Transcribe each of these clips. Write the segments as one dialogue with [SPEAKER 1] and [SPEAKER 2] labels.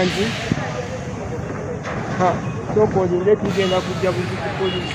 [SPEAKER 1] mangi sokoolere tugenda kujja kupolisi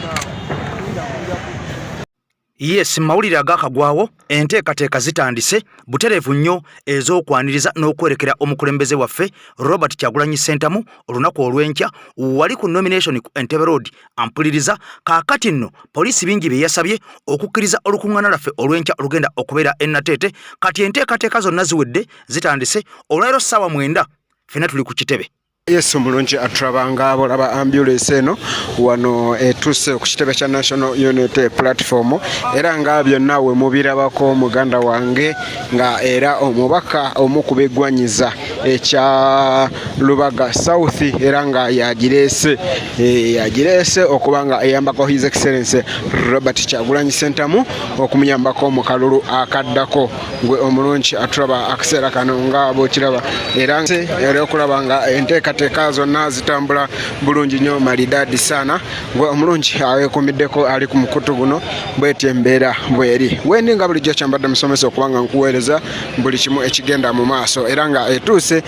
[SPEAKER 2] Yes, mawulire agakagwawo enteekateeka zitandise butereevu nnyo ez'okwaniriza n'okwerekera omukulembeze waffe Robert Kyagulanyi Ssentamu olunaku olw'enkya wali ku nomination ku Entebbe Road ampuliriza kaakati nno poliisi bingi bye yasabye okukkiriza olukuŋŋaana lwaffe olw'enkya olugenda okubeera ennateete kati enteekateeka zonna ziwedde zitandise olwaleero ssaawa 9 ffenna tuli ku kitebe.
[SPEAKER 3] Yes, mulungi atrabanga abolaba ambulance eno wano etuse ku kitebe kya National Unity Platform era nga byonna we mubirabako muganda wange nga era omubaka omukubegwanyiza ekya Lubaga South era nga yagirese okubanga eyambako His Excellency Robert Kyagulanyi Ssentamu okumuyambako mu kalulu akaddako gwe omulungi atraba akaseera kano nga bw'okiraba era okulaba nga enteekateeka zonna zitambula bulungi nnyo maridadi sana gwe omulungi awekumiddeko ali ku mukutu guno bw'etyo embeera bw'eri wendi nga bulijjo kyambadde musomesa okubanga nkuweereza buli kimu ekigenda mu maaso era nga etuuse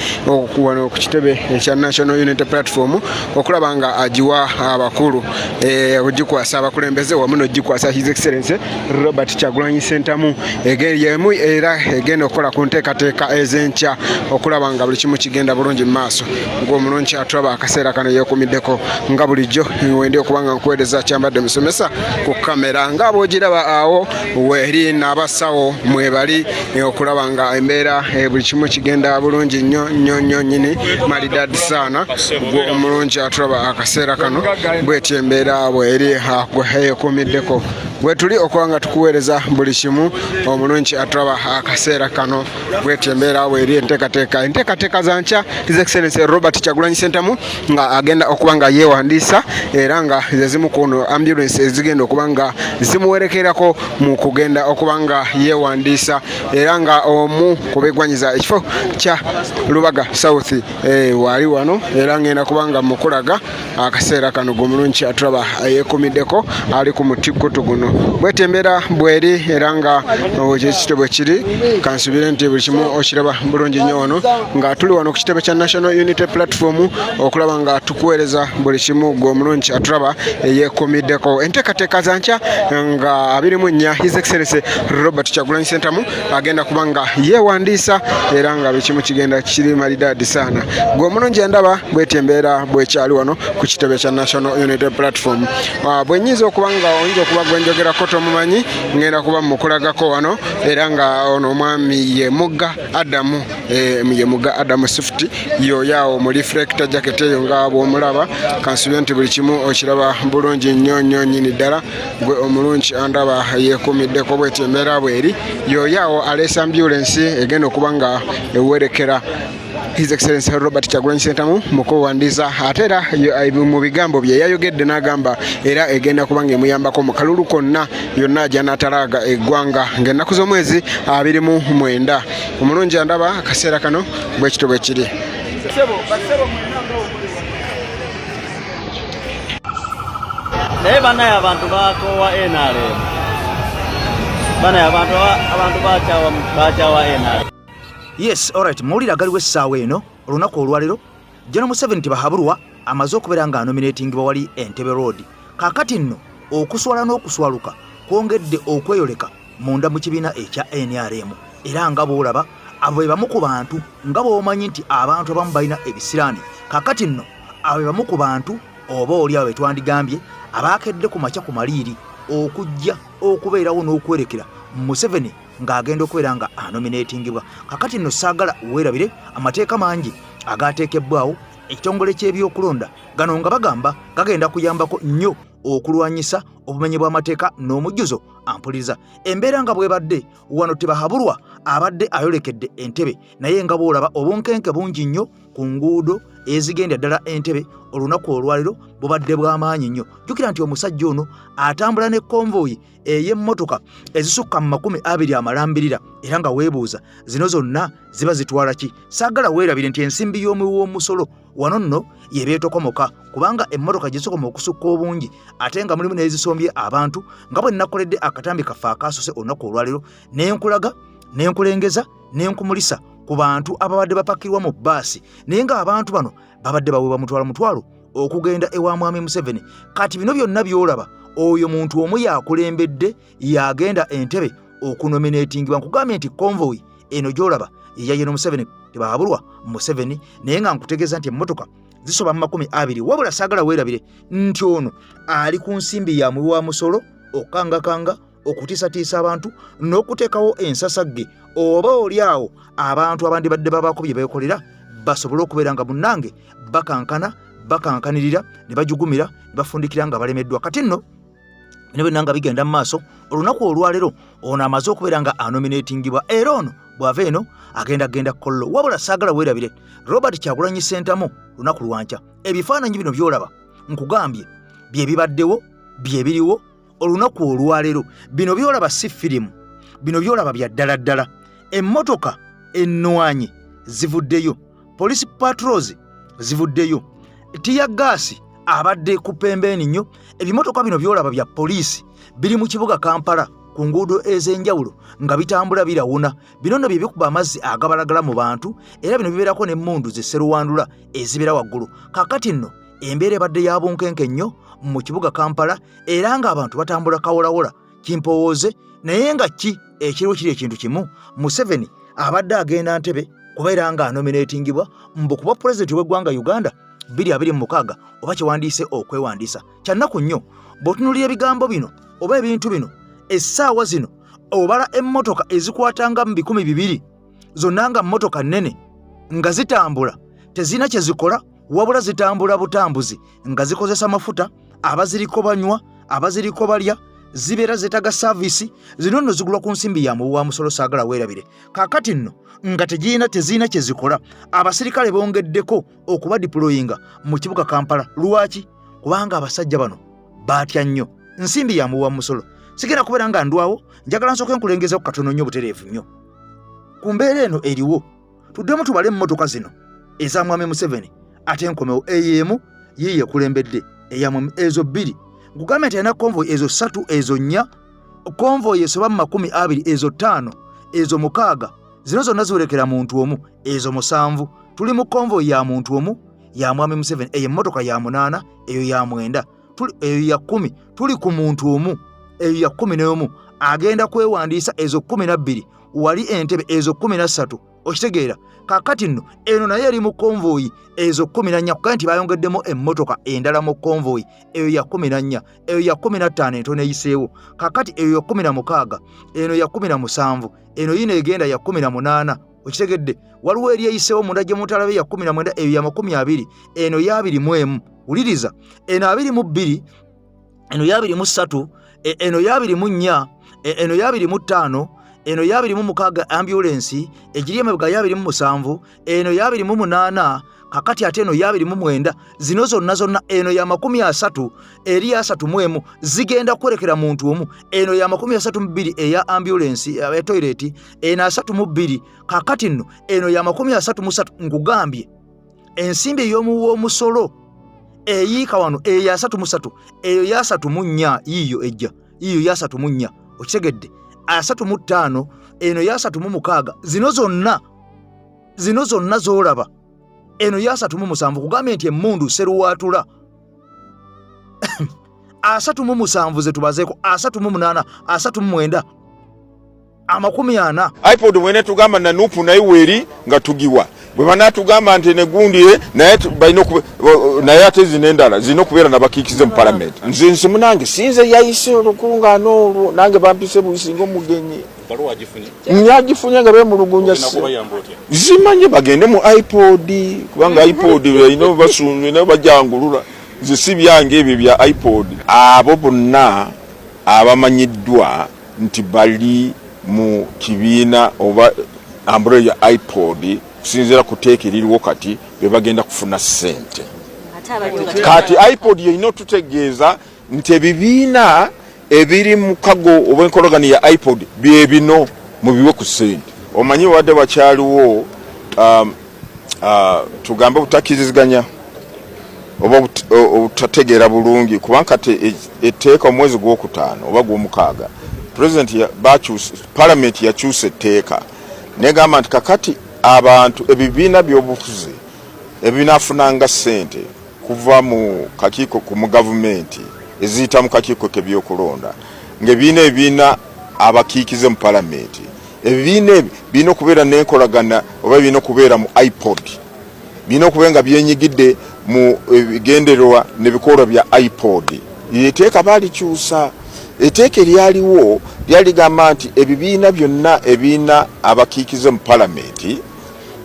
[SPEAKER 3] wano ku kitebe ekya National Unity Platform okulaba nga agiwa abakulu ogikwasa abakulembeze wamu n'ogikwasa His Excellency Robert Kyagulanyi Ssentamu yemu era egenda okukola ku nteekateeka ez'enkya okulaba nga buli kimu kigenda bulungi mu maaso ng'omulungi atraba akaseera kano yeekumiddeko nga bulijjo wendi okubanga nkuweereza kyambadde musomesa ku kamera nga bw'ogiraba awo weeri n'abasawo mwebali okulaba nga embeera buli kimu kigenda bulungi nnyo nyini maridadi sana gwe omulungi atraba akaseera kano bw'etyo embeera bw'eri yeekumiddeko bwe tuli okuba nga tukuweereza buli kimu omulungi atraba akaseera kano bw'etyo embeera bw'eri enteekateeka za nkya His Excellency Robert Kyagulanyi Ssentamu nga agenda okuba nga yeewandiisa era nga zezimu kuno ambulance ezigenda okuba nga zimuwerekerako mu kugenda okuba nga yeewandiisa era nga omu kubegwanyiza ekifo kya Lubaga South wali wano era ngenda kuba nga mukulaga akaseera kano gomulungi atraba yeekumiddeko ali ku mutikutu guno bw'etyo embeera bw'eri era nga ekitebe kiri kansubire nti buli kimu okiraba bulungi nnyo wano nga tuli wano ku kitebe kya National Unity Platform okulaba nga tukuweereza buli kimu gw'omulungi atraba yeekumiddeko enteekateeka za nkya nga 24 His Excellency Robert Kyagulanyi Ssentamu agenda kuba nga yeewandiisa era nga buli kimu kigenda kiri maridadi sana gw'omulungi endaba bw'etyo embeera bw'ekyali wano ku kitebe kya National Unity Platform bwenyiza okuba nga oyinza okuba gwenjogerako tomumanyi ngenda kuba mukulagako wano era nga ono omwami ye Mugga Adamu Swift yoyaawo mu reflector jacket eyo nga bw'omulaba kansubye nti buli kimu okiraba bulungi nnyo nyini ddala gwe omulungi andaba yeekumiddeko bw'etyo embeera bw'eri yoyaawo aleesa ambulance egenda okuba nga ewerekera His Excellency Robert Kyagulanyi Ssentamu mu kuwandiisa ate era mu bigambo bye yayogedde n'agamba era egenda kuba nga emuyambako mu kalulu konna yonna gy'anaatalaaga eggwanga ng'ennaku z'omwezi 29 omulungi andaba akaseera kano bw'ekito bwe kiri.
[SPEAKER 4] naye banaye abantu bakoowa NRM banaye abantu bakyawa NRM.
[SPEAKER 2] Yes, alright, mawulire agaliwo essaawa eno olunaku olwaleero General Museveni tibahabulwa amaze okubeera nga nominatingibwa wali Entebbe Road kaakati nno okuswala n'okuswaluka kwongedde okweyoleka munda mu kibiina ekya NRM era nga bw'olaba abo be bamu ku bantu nga bw'omanyi nti abantu abamu balina ebisiraani kaakati nno abo be bamu ku bantu oba oli abo betwandigambye abaakedde ku makya ku maliiri okujja okubeerawo n'okwerekera Museveni ng'agenda okubeera nga anominatingibwa kakati nno saagala weerabire amateeka mangi agaateekebbwawo ekitongole ky'ebyokulonda gano nga bagamba gagenda kuyambako nnyo okulwanyisa obumenyi bw'amateeka n'omujjuzo ampuliriza embeera nga bwebadde wano tebahabulwa abadde ayolekedde Entebbe naye nga bw'olaba obunkenke bungi nnyo ku nguudo ezigenda ddala Entebbe olunaku olwaliro bubadde bw'amaanyi nnyo jjukira nti omusajja ono atambula ne konvoyi ey'emmotoka ezisukka mu 20 amalambirira era nga weebuuza zino zonna ziba zitwala ki saagala weerabire nti ensimbi y'omusolo wano nno yebeetokomoka kubanga emmotoka gisukoma okusukka obungi ate nga mulimu n'ezisombye abantu nga bwe nnakoledde akatambi kaffe akaasose olunaku olwaliro n'enkulaga n'enkulengeza n'enkumulisa ku bantu ababadde bapakirwa mu bbaasi naye ng'abantu bano babadde baweebwa mutwalo okugenda ewa mwami Museveni. Kati bino byonna byolaba oyo muntu omu yakulembedde yagenda Entebbe okunominatingibwa. Nkugambye nti convoy eno gyolaba eyayeno Museveni tebahabulwa Museveni naye nga nkutegeeza nti emmotoka zisoba mu 20 wabula saagala weerabire nti ono ali ku nsimbi ya muwi wa musolo okangakanga okutiisatiisa abantu n'okuteekawo ensasagge oba oliawo abantu abandi badde babakubye beekolera basobole okubeera nga munnange bakankanirira ne bajugumira ne bafundikira nga balemeddwa. Kati nno bino byonna nga bigenda mu maaso olunaku olwaleero ono amaze okubeera nga anominatingibwa era ono bw'ava eno agenda kollo wabula saagala weerabire Robert Kyagulanyi Ssentamu lunaku lwankya ebifaananyi bino byolaba nkugambye bye bibaddewo bye biriwo olunaku olwaleero bino byolaba si firimu bino byolaba bya ddala emmotoka ennwanyi zivuddeyo police patrols zivuddeyo tiya gaasi abadde ku pembeeni nnyo ebimotoka bino byolaba bya poliisi biri mu kibuga Kampala ku nguudo ez'enjawulo nga bitambula birawuna bino nno bye bikuba amazzi agabalagala mu bantu era bino bibeerako n'emmundu z'esseruwandula ezibeera waggulu. Kaakati nno embeera ebadde ya bunkenke nnyo mu kibuga Kampala era ng'abantu batambula kawolawola kimpowooze naye nga ki ekiriwo kiri ekintu kimu Museveni abadde agenda Ntebbe kubeera nga anominatingibwa mbu kuba pulezidenti w'eggwanga Uganda 2026 oba kyewandiise okwewandiisa kyannaku nnyo bw'otunuulira ebigambo bino oba ebintu bino essaawa zino obala emmotoka ezikwatanga mu 200 zonna nga mmotoka nnene nga zitambula tezina kye zikola wabula zitambula butambuzi nga zikozesa mafuta abaziriko banywa abaziriko balya zibeera zetaga saavisi zino nno zigulwa ku nsimbi ya muwi wa musolo saagala weerabire. Kaakati nno nga tezina kye zikola abasirikale bongeddeko okuba diployinga mu kibuga Kampala. Lwaki? Kubanga abasajja bano baatya nnyo nsimbi ya muwi wa musolo. Sigenda kubeera nga ndwawo njagala nsooke nkulengezeeko katono nnyo butereevu nnyo ku mbeera eno eriwo tuddemu tubale emmotoka zino eza mwami Museveni ate enkomewo ey'emu yiye kulembedde eyamwami ezo 2 nkugambye nti alina convoy ezo 3 ezo 4 convoy esoba mu 20 ezo 5 ezo 6 zino zonna ziwerekera muntu omu ezo 7 tuli mu convoy ya muntu omu ya mwami Museveni eyo emmotoka ya 8 eyo ya 9 eyo ya 10 tuli ku muntu omu eyo ya 11 agenda kwewandiisa ezo 12 wali Entebbe ezo 13 okitegeera. Kaakati nno eno naye eri mu convoy ezo 14 kuba nti bayongeddemu emmotoka endala mu convoy eyo ya 14 eyo ya 15 entono eyiseewo. Kaakati eyo ya 16 eno ya 17 eno yino egenda ya 18 okitegedde waliwo eri eyiseewo munda gye mutalabe ya 19 eyo ya 20 eno ya 21 wuliriza eno 22 eno ya 23 eno ya 24 eno ya 25 eno ya 26 ambulance egiri emabega ya 27 eno ya 28 kakati ate eno ya 29 zino zonna eno ya 30 eri ya 31 zigenda kwerekera muntu omu eno ya 32 eya ambulance ya toilet eno 32 kakati nno eno ya 33 nkugambye ensimbi ey'omuwi w'omusolo eyiika wano eyo ya 33 eyo ya 34 yiyo ejja yiyo ya 34 okitegedde 35 eno ya 36 zino zonna zolaba eno ya 37 kugambye nti emmundu seruwaatula 37 zetubazeeko 38 39 40
[SPEAKER 5] iPod mwene tugamba na nupu naye weri nga tugiwa bwe banatugamba nti negundire naye ate zinendala zino kubeera nabakikize mu parliament nze nsimu nange sinze yayise olukungano olwo nange bampise buisinga omugenyi nyagifunye nga bemulugunya zimanye bagende mu iPod kubanga iPod ino basunwe ne bajangulula zisi byange ebyo bya iPod abo bonna abamanyiddwa nti bali mu kibiina oba umbrella ya iPod kusinzira kuteeka eririwo kati bebagenda kufuna ssente kati iPod yino tutegeeza nti ebibiina ebiri mu kago obwenkologani ya iPod bye bino mubiwe ku ssente omanyi wadde wakyaliwo tugambe butakkiriziganya oba obutategeera bulungi kubanga kati etteeka omwezi gw'okutaano oba gw'omukaaga President parliament yakyusa etteeka negamba nti kakati abantu ebibiina by'obufuzi ebinaafunanga ssente kuva mu kakiiko mu gavumenti eziyita mu kakiiko k'ebyokulonda ng'ebiina abakiikize mu palamenti ebibiina ebyo birina okubeera n'enkolagana oba birina okubeera mu iPod birina okubeera nga byenyigidde mu bigendererwa n'ebikolwa bya iPod etteeka baalikyusa etteeka eryaliwo lyaligamba nti ebibiina byonna ebiina abakiikize mu palamenti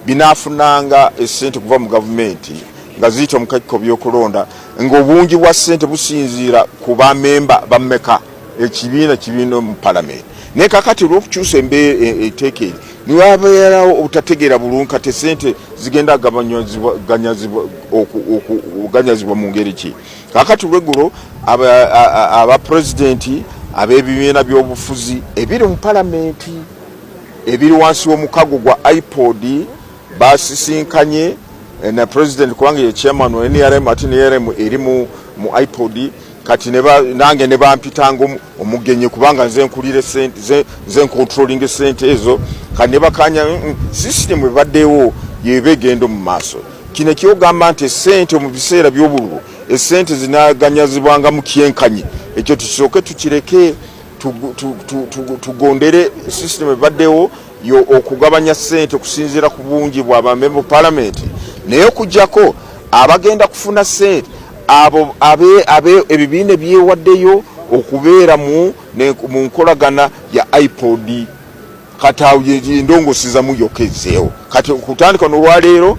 [SPEAKER 5] binaafunanga essente kuva mu gavumenti nga ziyita mu kakiiko byokulonda ng'obungi bwa ssente businziira ku bamemba bammeka ekibiina mu palamenti naye kakati olw'okukyusa etteeka eri niwabeerawo obutategeera bulungi kati ssente zigenda okuganyazibwa mu ngeri ki kakati olweggulo abapulezidenti ab'ebibiina by'obufuzi ebiri mu palamenti ebiri wansi w'omukago gwa iPod basisinkanye na president kubanga ye chairman wa NRM ati NRM eri mu iPod kati nange ne bampitanga omugenye kubanga nze nkulire sente nze controlling sente ezo kane bakanya system ebaddewo yebegendo mu maaso kine kyogamba nti sente mu biseera by'obululu esente zinaganyazibwanga mu kyenkanye ekyo tusoke tukireke tugondere system ebaddewo yo okugabanya sente kusinzira ku bungi bwa bamemba palamenti naye okujjako abagenda kufuna sente abo ebibiina byewaddeyo okubeera mu nkolagana ya iPod katawo endongosiza muyokezeewo kati kutandika n'olwaleero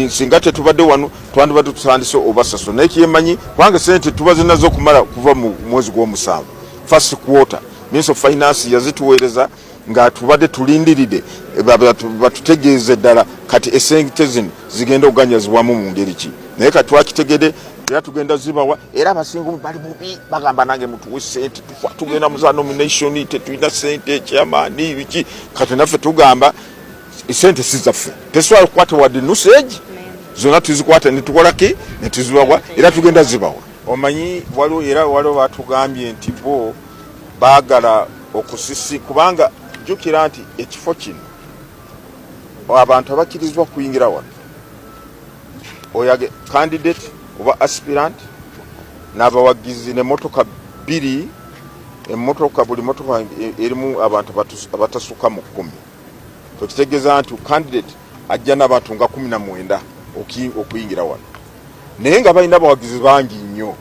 [SPEAKER 5] singa tetubadde wano twandibadde tutandise obasaso naye kyemanyi kubanga sente tuba zinazo okumala kuva mu mwezi gw'omusanvu first quarter Minister of Finance yazituweereza nga tubadde tulindiridde batutegeeze ddala kati esente zino zigenda okuganyazibwamu mu ngeri ki naye kati twakitegedde era tugenda zibawa era abasinga bali bubi bagamba nange mutuwe sente tugenda mu za nomination tetulina sente kyamaani biki kati naffe tugamba sente sizaffe tesobola kukwata wadde nuseegi zonna tuzikwata netukolaki netuzibawa era tugenda zibawa omanyi waliwo batugambye nti bo baagala okusisi kubanga jjukira nti ekifo kino abantu abakkirizibwa kuyingira wano oyage candidate oba aspirant n'abawagizi n'emmotoka bbiri buli motoka erimu abantu abatasuka mu 10 tukitegeeza nti candidate ajja n'abantu nga 19 okuyingira wano naye nga balina abawagizi bangi nnyo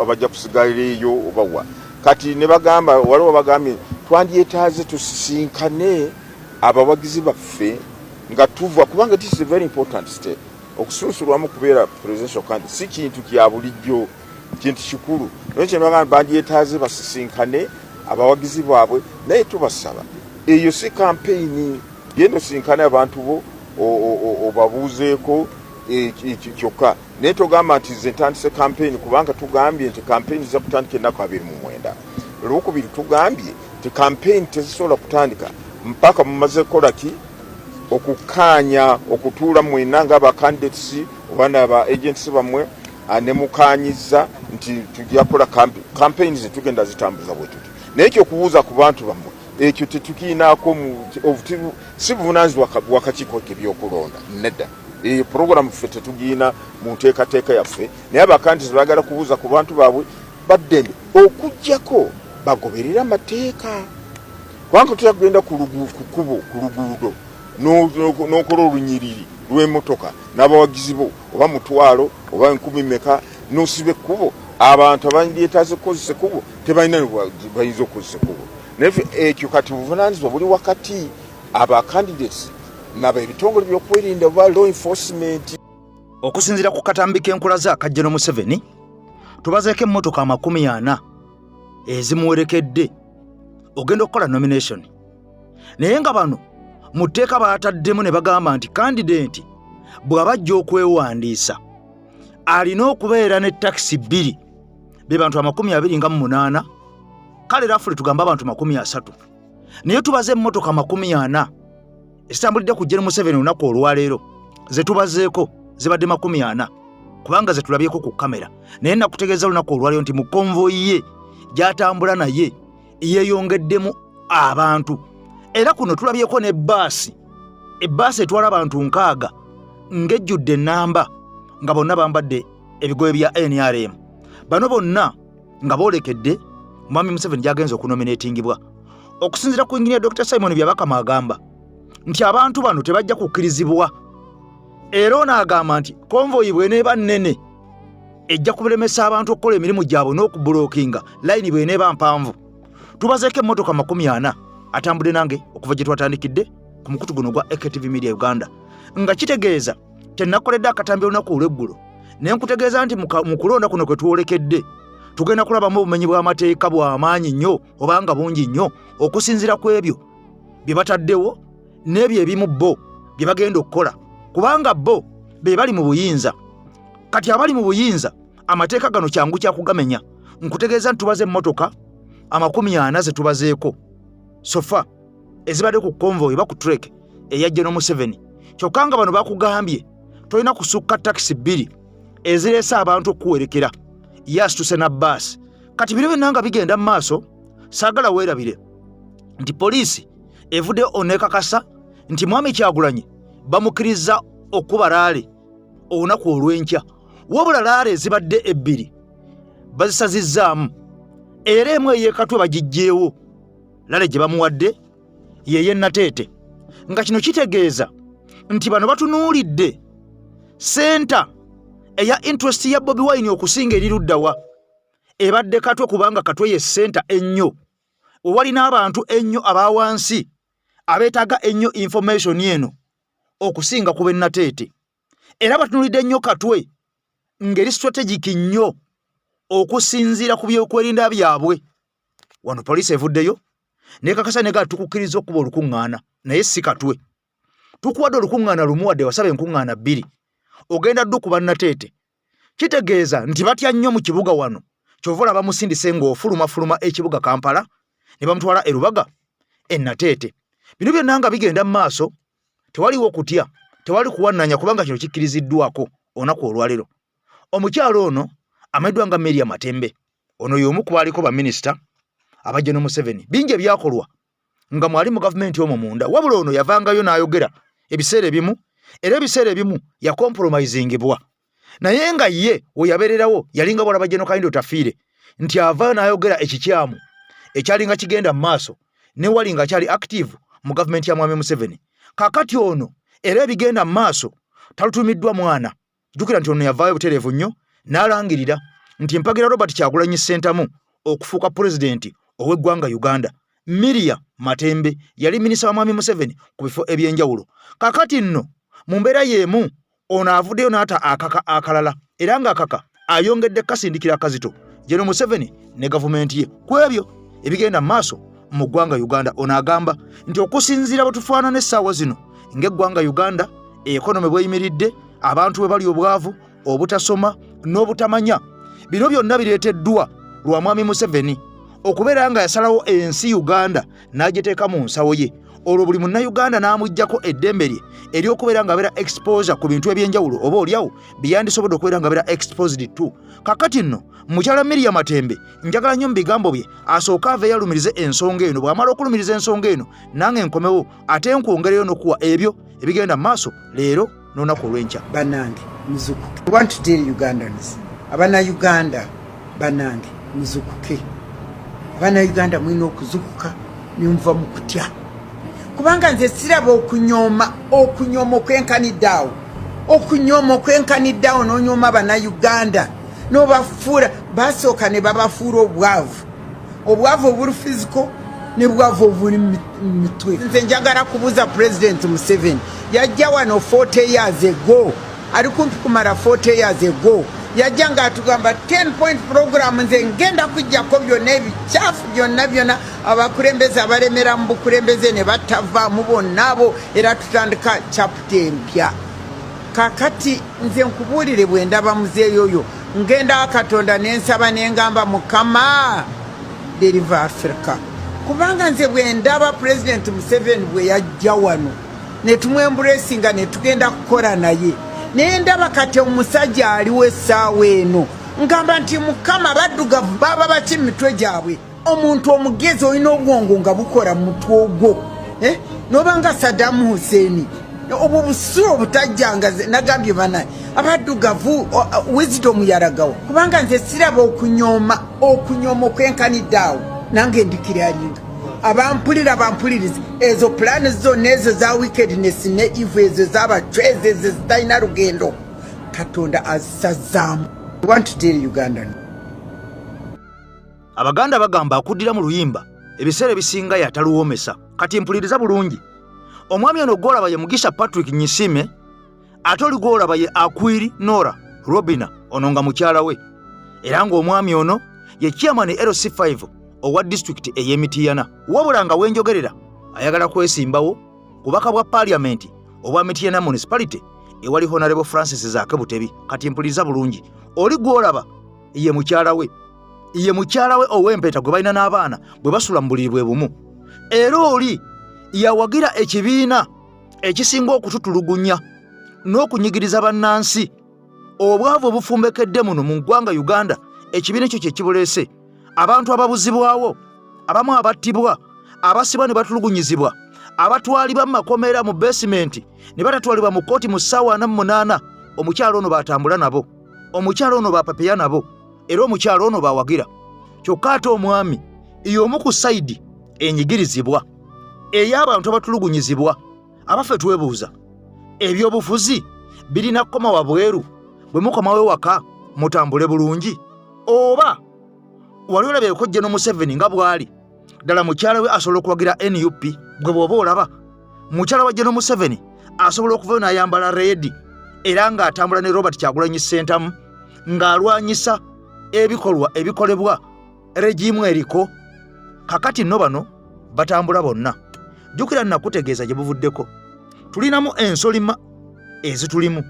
[SPEAKER 5] abajja kusigaliraeyo obawa kati ne bagamba waliwo bagambye twandyetaaze tusisinkane abawagizi baffe nga tuva kubanga this is a very important step okusunsulwamu kubeera presidential candidate si kintu kya bulijjo kintu kikulu naye kyebagamba bandyetaaze basisinkane abawagizi baabwe naye tubasaba eyo si campaign genda osinkane abantu bo obabuuzeeko kyokka naye togamba nti ze ntandise campaign kubanga tugambye nti campaign za kutandika ennaku 29 olwokubiri tugambye nti campaign tezisobola kutandika mpaka mumaze kolaki okukaanya okutuula mwena nga candidates oba n'aba agents bamwe anemukanyiza nti tujja kukola campaign zetugenda zitambuza bwetuti naye ekyo okubuuza ku bantu bamwe ekyo tetukiinaako si buvunaanyizibwa wakakiiko k'ebyokulonda nedda eyo programu ffe tetugiina mu nteekateeka yaffe naye abakandidate baagala kubuuza ku bantu baabwe baddembe okujjako bagoberera amateeka kubanga tutagenda ku luguudo n'okola olunyiriri lw'emmotoka n'abawagizi bo oba mutwalo oba 10 meka n'osiba ekkubo abantu abandyetaaze kukozesa ekkubo tebalina bayinza okukozesa ekkubo naye ekyo kati buvunaanyizibwa buli wakati abacandidates nabo ebitongole byokwerinda oba law enforcement.
[SPEAKER 2] Okusinziira ku katambi k'enkola za Kajjeno Museveni tubazeeko emmotoka 40 ezimuwerekedde ogenda okukola nomination naye nga bano mu tteeka baataddemu ne bagamba nti candidate bw'abajja okwewandiisa alina okubeera ne takisi 2 be bantu 28 kale rafule tugamba abantu 30 naye tubaze emmotoka 40 ezitambulidde ku Kajjeno Museveni olunaku olwaleero ze tubazeeko zibadde 40 kubanga ze tulabyeko ku kamera naye nakutegeeza olunaku olwaleero nti mu konvoyi ye gyatambula naye yeeyongeddemu abantu era kuno tulabyeko ne baasi ebbaasi etwala abantu nkaaga ng'ejjudde ennamba nga bonna bambadde ebigoye bya NRM. Bano bonna nga boolekedde Mwami Museveni gy'agenza okunominatingibwa. Okusinziira ku Engineer Dr. Simon Byabakama agamba nti abantu bano tebajja kukkirizibwa. Era ono agamba nti konvoyi bw'eneeba nnene ejja kulemesa abantu okukola emirimu gyabwe n'okubulookinga layini bw'eneeba mpanvu. Tubazeeko emmotoka 40 atambudde nange okuva gye twatandikidde ku mukutu guno gwa AKTV Media Uganda nga kitegeeza tenakoledde akatambi olunaku olw'eggulo naye nkutegeeza nti mu kulonda kuno kwe twolekedde tugenda kulabamu obumenyi bw'amateeka bw'amaanyi nnyo obanga bungi nnyo okusinziira ku ebyo bye bataddewo n'ebyo ebimu bo bye bagenda okukola kubanga bo be bali mu buyinza. Kati abali mu buyinza amateeka gano kyangu kya kugamenya. Nkutegeeza nti tubaze emmotoka 40 ze tubazeeko sofa ezibadde ku convoy ba ku trek eya General Museveni. Kyokka nga bano bakugambye tolina kusukka taxi 2 eziresa abantu okuwerekera yasituse na bus. Kati bino byonna bigenda mu maaso saagala weerabire nti poliisi evudde onekakasa nti Mwami Kyagulanyi bamukkiriza okuba laale olunaku olw'enkya wabula laale ezibadde 2 bazisazizzaamu era emu eyeekatwe bagiggyeewo laale gye bamuwadde yeye Nateete nga kino kitegeeza nti bano batunuulidde senta eya interest ya Bobi Wine okusinga eriruddawa ebadde Katwe kubanga Katwe ye senta ennyo wali n'abantu ennyo abawansi abeetaaga ennyo information eno okusinga ku Nateete era batunuulidde nnyo Katwe ngeri strategic nnyo okusinziira ku byokwerinda byabwe. Wano poliisi evuddeyo nekakasa nega tukukkiriza okuba olukuŋŋaana naye si Katwe tukuwadde olukuŋŋaana lumu wadde wasaba enkuŋŋaana 2 ogenda ddu ku Nateete. Kitegeeza nti batya nnyo mu kibuga wano kyovula bamusindise ng'ofulumafuluma ekibuga Kampala ne bamutwala e Lubaga Nateete. Bino byonna nga bigenda mu maaso tewaliwo okutya tewali kuwannanya kubanga kino kikkiriziddwako olunaku olwaleero. Omukyalo ono ameddwa nga Meria Matembe ono y'omu ku baaliko baminisita aba General Museveni. Bingi ebyakolwa nga mwali mu gavumenti omwo munda wabula ono yavangayo n'ayogera ebiseera ebimu era ebiseera ebimu yakompromisingibwa naye nga ye we yabeererawo yalinga bwala bajeno Kayindo Tafiire nti avaayo n'ayogera ekikyamu ekyalinga kigenda mu maaso ne walinga kyali active mu gavumenti ya Mwami Museveni. Kakati ono era ebigenda mu maaso talutumiddwa mwana. Jjukira nti ono yavaayo butereevu nnyo n'alangirira nti mpagira Robert Kyagulanyi Ssentamu okufuuka pulezidenti ow'eggwanga Uganda. Meria Matembe yali minisita wa Mwami Museveni ku bifo ebyenjawulo. Kakati nno mu mbeera y'emu ono avuddeyo n'ata akaka akalala era ng'akaka ayongedde kasindikira Kazito General Museveni ne gavumenti ye ku ebyo ebigenda mu maaso mu ggwanga Uganda. Ono agamba nti okusinziira bwe tufaanana essaawa zino ng'eggwanga Uganda ekonomi bweyimiridde abantu bwe bali obwavu obutasoma n'obutamanya bino byonna bireeteddwa lwa Mwami Museveni okubeera nga yasalawo ensi Uganda n'agiteeka mu nsawo ye. Olwo buli munnayuganda n'amuggyako eddembe lye ery'okubeera nga abeera exposure ku bintu ebyenjawulo oba olyawo byandisobodde okubeera nga abeera exposed to. Kakati nno mukyala Meria Matembe njagala nnyo mu bigambo bye asooka ave yalumirize ensonga eno. Bw'amala okulumiriza ensonga eno nange nkomewo ate nkwongereyo n'okuwa ebyo ebigenda mu maaso leero n'olunaku olw'enkya.
[SPEAKER 6] Bannange muzukuke. I want to tell Ugandans, Abannayuganda bannange muzukuke. Abannayuganda mulina okuzukuka ne muva mu kutya kubanga nze siraba okunyooma okwenkaniddeawo n'onyooma Abannayuganda n'obafuula basooka ne babafuula obwavu obuli fiziko ne bwavu obuli mitwe. Nze njagala kubuuza President Museveni yajja wano 40 years ago ali kumpi kumala 40 years ago yajja ng'atugamba 10-point program nze ngenda kujjako byonna ebikyafu byonna abakulembeze abalemera mu bukulembeze ne batavaamu bonnaabo era tutandika chapter empya. Kakati nze nkubuulire bwe ndaba muzeeyi oyo ngenda Katonda n'ensaba n'engamba Mukama deliver Africa kubanga nze bwe ndaba President Museveni bwe yajja wano ne tumwembulesinga ne tugenda kukola naye ne ndaba kati omusajja aliwo essaawa eno ngamba nti Mukama baddugavu baba baki mitwe gyabwe omuntu omugezi olina obwongo nga bukola mutwe ogwo n'obanga Saddam Hussein obwo busulo butajjanga nagambye bana abaddugavu wisdom yaragawo kubanga nze siraba okunyoma okwenkaniddeawo nange ndikiralinga abampuliriza ezo plani zonna ezo za wickedness ne evil ezo z'abacwezi ezo zitalina lugendo katonda azisazaamu. I want to tell Ugandan.
[SPEAKER 2] Abaganda bagamba akuddira mu luyimba ebiseera ebisinga yataluwomesa kati mpuliriza bulungi. Omwami ono gwolaba ye Mugisha Patrick Nyisime ate oli gwolaba ye Akwiri Nora Robina ono nga mukyala we era ng'omwami ono ye chairman LC5 owa district ey'Emityana wabula nga wenjogerera ayagala kwesimbawo kubaka bwa parliament obwa Mityana municipality ewali Honorable Francis Zaake Butebi. Kati mpuliriza bulungi oli gwolaba ye mukyala we ow'empeta gwe balina n'abaana bwe basula mu buliri bwe bumu era oli yawagira ekibiina ekisinga okututulugunya n'okunyigiriza bannansi obwavu obufumbekedde muno mu ggwanga Uganda. Ekibiina ekyo kye kibuleese abantu ababuzibwawo, abamu abattibwa, abasibwa ne batulugunyizibwa, abatwalibwa mu makomera mu basement ne batatwalibwa mu kooti mu ssaawa 48. Omukyalo ono batambula nabo, omukyalo ono bapapeya nabo era omukyalo ono bawagira. Kyokka ate omwami y'omu ku sayidi enyigirizibwa ey'abantu abatulugunyizibwa abaffe twebuuza ebyobufuzi birina kukoma wabweru bwe mukomawo waka mutambule bulungi oba wali olabye ko General Museveni nga bwali ddala mukyala we asobola okuwagira NUP gwe bw'oba olaba mukyala wa General Museveni asobola okuvayo n'ayambala reedi era ng'atambula ne Robert Kyagulanyi Ssentamu ng'alwanyisa ebikolwa ebikolebwa regimu eriko. Kakati nno bano batambula bonna. Jukira nakutegeeza gye buvuddeko. Tulinamu ensolima ezitulimu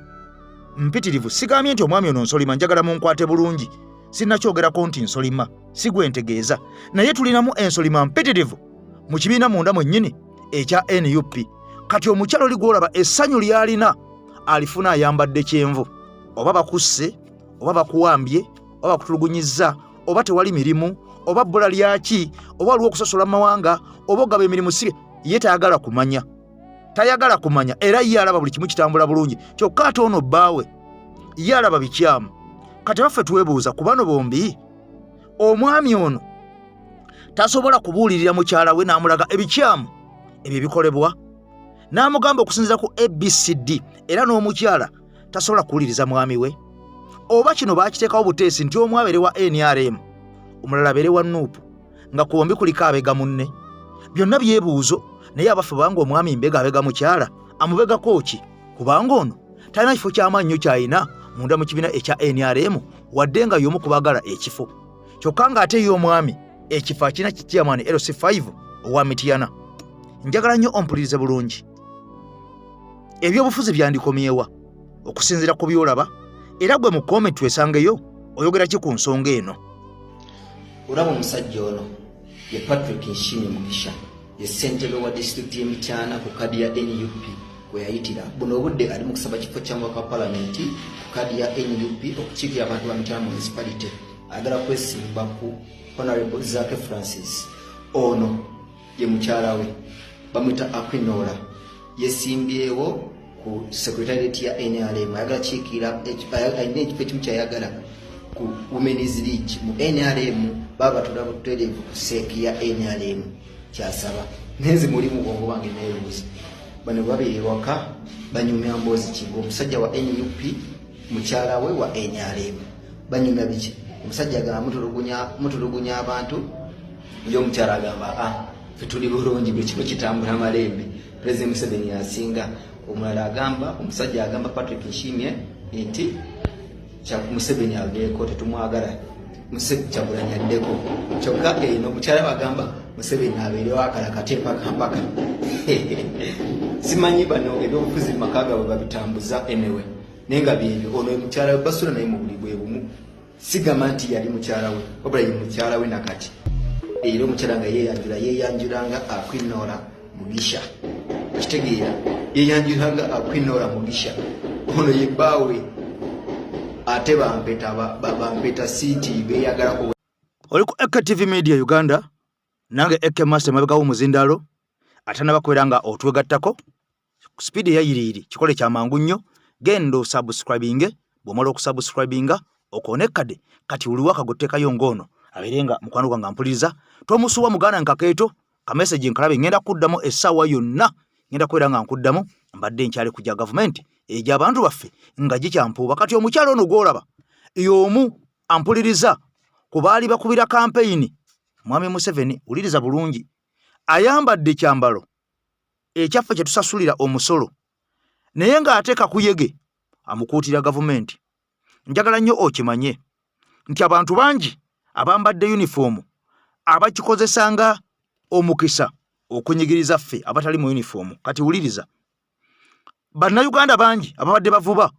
[SPEAKER 2] mpitirivu. Sigambye nti omwami ono nsolima njagala munkwate bulungi, sinnakyogerako nti nsolima sigwentegeeza, naye tulinamu ensolima mpitirivu mu kibiina munda mwennyini ekya NUP. Kati omukyalo oli gwolaba essanyu lyalina alifuna ayambadde kyenvu, oba bakusse oba bakuwambye oba bakutulugunyizza oba tewali mirimu oba bbula lyaki oba waliwo okusosola mawanga oba ogaba emirimu si ye tayagala kumanya era ye alaba buli kimu kitambula bulungi. Kyokka ate ono bbaawe ye alaba bikyamu. Kati baffe twebuuza ku bano bombi omwami ono tasobola kubuulirira mukyala we n'amulaga ebikyamu ebyo bikolebwa n'amugamba okusinziira ku ABCD era n'omukyala tasobola kuwuliriza mwami we. Oba kino baakiteekawo buteesi nti omu abeere wa NRM omulala abeere wa NUP nga ku bombi kuliko abega munne. Byonna byebuuzo naye abaffe banga omwami mbega abega mukyala amubegako ki kubanga ono talina kifo ky'amannyo ky'alina munda mu kibiina ekya NRM wadde nga y'omu kubagala ekifo. Kyokka ng'ate ye omwami ekifo akina chairman LC5 owa Mityana. Njagala nnyo ompulirize bulungi ebyobufuzi byandikomyewa okusinziira ku byolaba era gwe mu comment twesangeyo oyogera ki ku nsonga eno.
[SPEAKER 7] Olaba omusajja ono ye Patrick Nshimye Mugisha ye ssentebe wa district y'Emityana ku kadi ya NUP kwe yayitira. Buno obudde ali mu kusaba kifo kya mwaka palamenti ku kadi ya NUP okukiikira abantu ba Mityana municipality. Agala kwesimba ku Honorable Zaake Francis. Ono ye mukyala we bamwita Akwinora yesimbyewo ku secretariat ya NRM. Ayagala kiikira ayina ekifo ekimu kyayagala ku Women's League mu NRM baba tulabuterevu ku seeki ya NRM kyasaba nezi muri mu bwongo bange neebuuza bano babeere waka banyumya mboozi kingo omusajja wa NUP mukyala we wa NRM banyumya biki omusajja agamba mutulugunya abantu njo omukyala agamba fetuli bulungi buli kimu kitambula malembe. President Museveni yasinga omulala agamba omusajja agamba Patrick Nshimye nti Museveni ageeko tetumwagala Museveni Kyagulanyi addeko kyokka eno mukyala bagamba Museveni abeerewo akala katepa kampaka. Simanyi bano ebyobufuzi mu maka gaabwe babitambuza enewe naye nga byebyo ono mukyala we basula naye mu buli bwe bumu. Sigamba nti yali mukyala we wabula ye mukyala we nakati era omukyala nga yeyanjulanga Akwinora Mugisha. Kitegeera yeyanjulanga Akwinora Mugisha ono ye bbaawe ate bampeta siiti beeyagalako.
[SPEAKER 2] Oli ku EKTV Media Uganda nange Eke Master mabega w'omuzindalo ate nabakubera nga otwegattako ku speed eyayiriri kikole kya mangu nnyo gendo subscribing bwomala okusubscribinga okonekade kati uliwa kagottekayo ngono aberenga mukwano gwange mpuliriza tomusuwa mugana nkakeeto ka message nkalabe ngenda kuddamu essaawa yonna ngenda kwera nga nkuddamu mbadde nkyali kujja government eja abantu baffe nga gikyampuuba kati omukyalo ono gwolaba y'omu ampuliriza ku baali bakubira campaign Mwami Museveni uliriza bulungi ayambadde kyambalo ekyaffe kye tusasulira omusolo naye ng'ateeka kuyege amukuutira government. Njagala nnyo okimanye nti abantu bangi abambadde uniform abakikozesanga omukisa okunyigiriza ffe abatali mu uniform. Kati uliriza bannayuganda bangi ababadde bavuba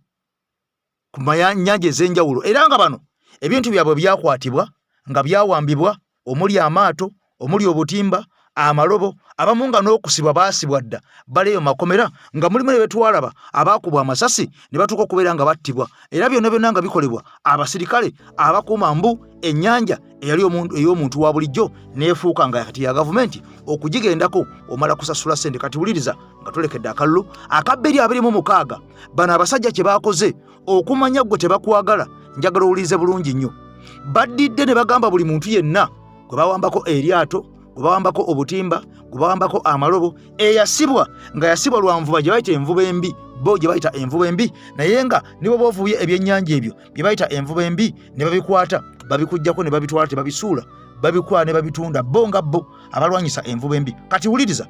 [SPEAKER 2] ku mayanja ez'enjawulo era nga bano ebintu byabwe byakwatibwa nga byawambibwa omuli amaato omuli obutimba amalobo abamu nga n'okusibwa baasibwa dda baleyo makomera nga mulimu ne betwalaba abaakubwa amasasi ne batuuka okubeera nga battibwa era byonna byonna nga bikolebwa abasirikale abakuuma mbu ennyanja eyali ey'omuntu wa bulijjo neefuuka nga kati ya gavumenti okugigendako omala kusasula ssente. Kati wuliriza nga tulekedde akalulu akabba eri 26 bano abasajja kye baakoze okumanya gwe tebakwagala. Njagala owulirize bulungi nnyo baddidde ne bagamba buli muntu yenna gwe bawambako eryato gwe bawambako obutimba gwe bawambako amalobo eyasibwa nga yasibwa lwanvuba gye bayita envuba embi bo gye bayita envuba embi naye nga nibo boovuye ebyennyanja ebyo bye bayita envuba embi ne babikwata babikujjako ne babitwala tebabisuula babikwa ne babitunda bo nga bo abalwanyisa envuba embi. Kati wuliriza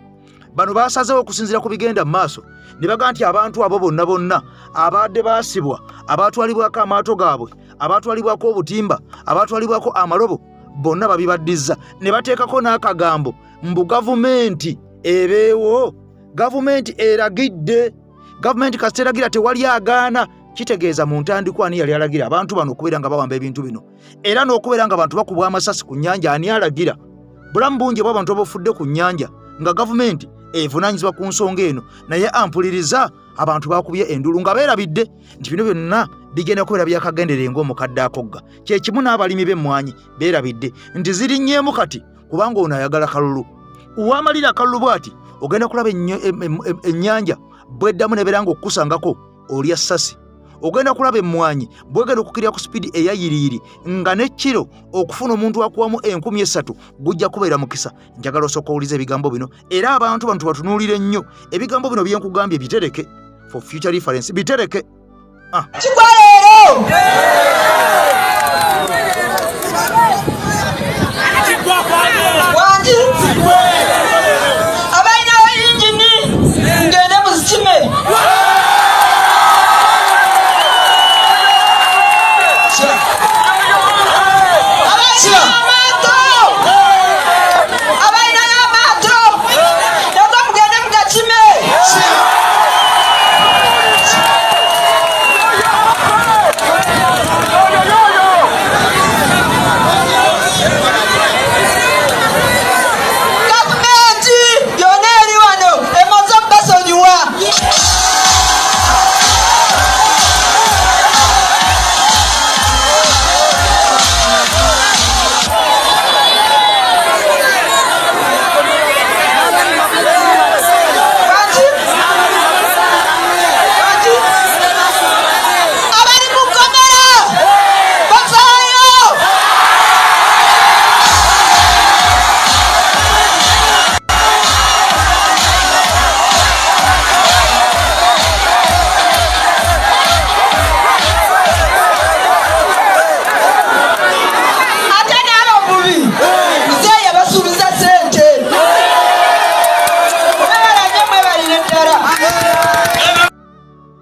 [SPEAKER 2] bano baasazeewo okusinziira ku bigenda mu maaso ne baga nti abantu abo bonna bonna abadde baasibwa abaatwalibwako amaato gaabwe abaatwalibwako obutimba abaatwalibwako amalobo bonna babibaddiza ne bateekako n'akagambo mbu gavumenti ebeewo gavumenti eragidde gavumenti kasiteragira tewali agaana. Kitegeeza mu ntandikwa ani yali alagira abantu bano okubeera nga bawamba ebintu bino era n'okubeera nga abantu bakubwa amasasi ku nnyanja ani alagira. Bulamu bungi bw'abantu abafudde ku nnyanja nga gavumenti evunaanyizibwa ku nsonga eno naye ampuliriza abantu bakubye endulu nga beerabidde nti bino byonna bigenda kubeera byakagendere ng'omukadde akogga. Kye kimu n'abalimi b'emmwanyi beerabidde nti zirinnyeemu kati kubanga ono ayagala kalulu. Uwamalira kalulu bw'ati ogenda kulaba ennyanja bweddamu nebeera ng'okkusangako olya ssasi. Ogenda kulaba emmwanyi bwegenda okukirya ku speed eyayiriiri nga n'ekiro okufuna omuntu akuwamu 30,000 gujja kubeera mukisa. Njagala osooka owuliza ebigambo bino era abantu bano tubatunuulire nnyo ebigambo bino byenkugambye bitereke for future reference bitereke.
[SPEAKER 8] Kigwaleero wangi abaina bayingini ngende muzikime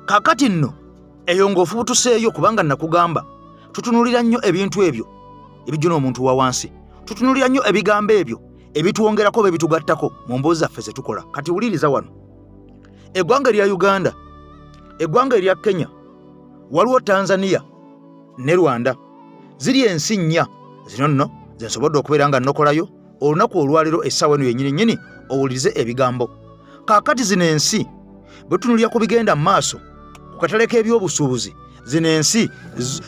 [SPEAKER 2] kakati nno eyo ng'ofubutuseeyo kubanga nakugamba tutunulira nnyo ebintu ebyo ebijjuna omuntu wa wansi tutunulira nnyo ebigambo ebyo ebituwongerako be bitugattako mu mboozi zaffe ze tukola. Kati wuliriza wano eggwanga erya Uganda eggwanga erya Kenya waliwo Tanzania ne Rwanda ziri ensi nnya zino nno ze nsobodde okubeera nga nnokolayo olunaku olwaliro essaawa eno yennyini owulirize ebigambo. Kaakati zino ensi bwe tunulira ku bigenda mu maaso ku katale k'ebyobusuubuzi zino ensi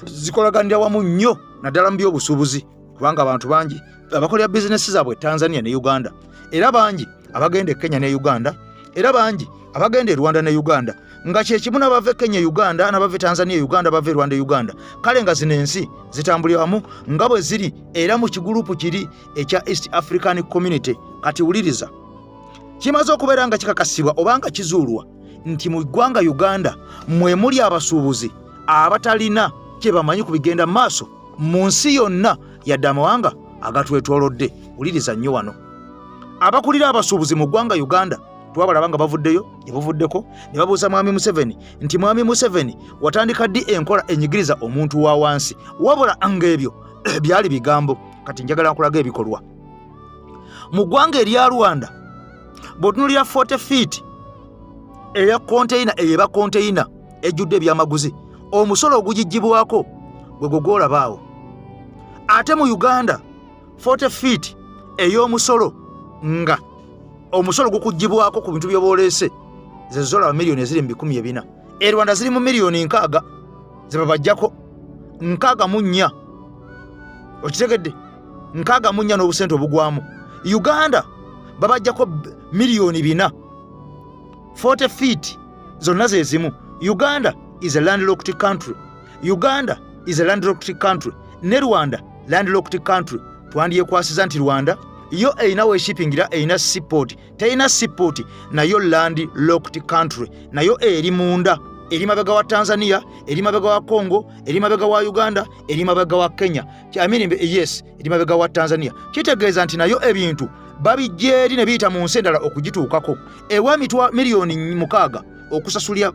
[SPEAKER 2] zikolaganira wamu nnyo naddala mu byobusuubuzi kubanga abantu bangi abakolera bizinesi zaabwe Tanzania ne Uganda era bangi abagenda e Kenya ne Uganda era bangi abagenda e Rwanda ne Uganda nga kyekimu n'abava Kenya Uganda n'abava Tanzania Uganda bava Rwanda Uganda kale nga zino ensi zitambuliramu nga bwe ziri era mu kigulupu kiri ekya East African Community. Kati wuliriza kimaze okubeera nga kikakasibwa obanga kizuulwa nti mu ggwanga Uganda mwe muli abasuubuzi abatalina kye bamanyi ku bigenda maaso mu nsi yonna yadde amawanga agatwetoolodde. Wuliriza nnyo wano abakulira abasuubuzi mu ggwanga Uganda twabalaba nga bavuddeyo ne bavuddeko ne babuuza Mwami Museveni nti Mwami Museveni watandika ddi enkola enyigiriza omuntu wa wansi wabula ng'ebyo byali bigambo. Kati njagala nkulaga ebikolwa mu ggwanga erya Rwanda bw'otunulira 40 feet eya container eyeba container ejjudde ebyamaguzi omusolo ogugijjibwako gwe gwolabaawo. Ate mu Uganda 40 feet ey'omusolo nga omusolo gukujjibwako ku bintu by'oboolese ze zola miliyoni eziri mu 400. E Rwanda ziri mu miliyoni 6 ze babajjako 64. Okitegedde 64 n'obusente obugwamu. Uganda babajjako miliyoni 4. 40 feet zonna ze zimu. Uganda is a landlocked country. Uganda is a landlocked country. Ne Rwanda landlocked country. Twandyekwasiza nti Rwanda yo eina we shippingira eina seaport teina seaport nayo landlocked country nayo eri munda eri mabega wa Tanzania eri mabega wa Congo eri mabega wa Uganda eri mabega wa Kenya yes eri mabega wa Tanzania. Kitegeeza nti nayo ebintu babijjeeri ne biyita mu nsi endala okugituukako ewa miliyoni 6 okusasulira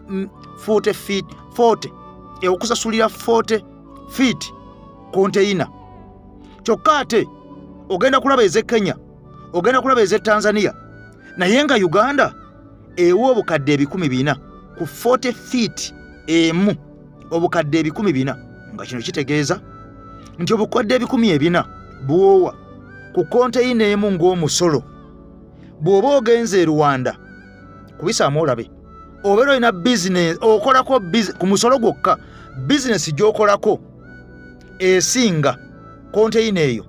[SPEAKER 2] 40 feet 40 okusasulira 40 feet container. Kyokka ate ogenda kulaba eze Kenya ogenda kulaba eze Tanzania naye nga Uganda ewa obukadde 400 ku 40 feet emu obukadde 400 nga kino kitegeeza nti obukadde 400 bwowa ku container emu ng'omusolo. Bw'oba ogenze e Rwanda kubisaamu olabe obeera olina business okolako ku musolo gwokka business gy'okolako esinga container eyo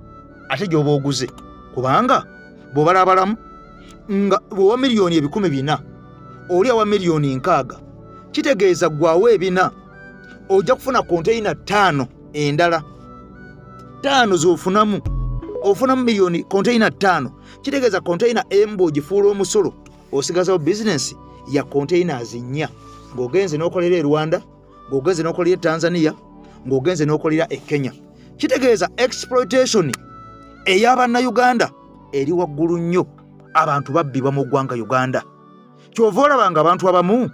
[SPEAKER 2] ate gy'oba oguze kubanga bw'obalabalamu nga bw'owa miliyoni 400 oli awa miliyoni 6 kitegeeza gwawo 4 ojja kufuna container 5 endala 5 z'ofunamu ofunamu miliyoni container 5 kitegeeza container emu bw'ogifuula omusolo osigazawo business ya containers 4 ng'ogenze n'okolera e Rwanda ng'ogenze n'okolera e Tanzania ng'ogenze n'okolera e Kenya. Kitegeeza exploitation ey'Abannayuganda eri waggulu nnyo. Abantu babbibwa mu ggwanga Uganda. Kyova olabanga abantu abamu